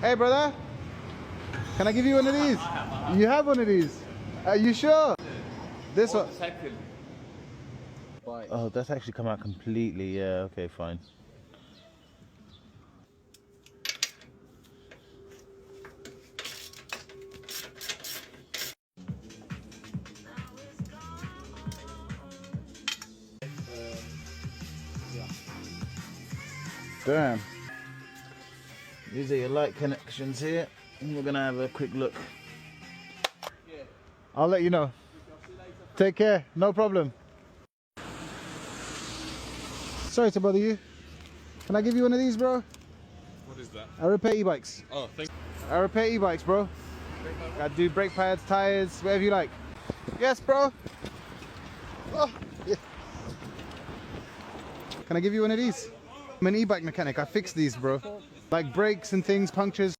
Hey, brother. Can I give you one of these? You have one of these? Are you sure? This one? Oh, that's actually come out completely. Yeah, okay, fine. Damn. These are your light connections here. And we're gonna have a quick look. I'll let you know. Take care, no problem. Sorry to bother you. Can I give you one of these, bro? What is that? I repair e-bikes. Oh, thank you. I repair e-bikes, bro. I do brake pads, tires, whatever you like. Yes, bro. Oh, yeah. Can I give you one of these? I'm an e-bike mechanic. I fix these, bro. Like brakes and things, punctures.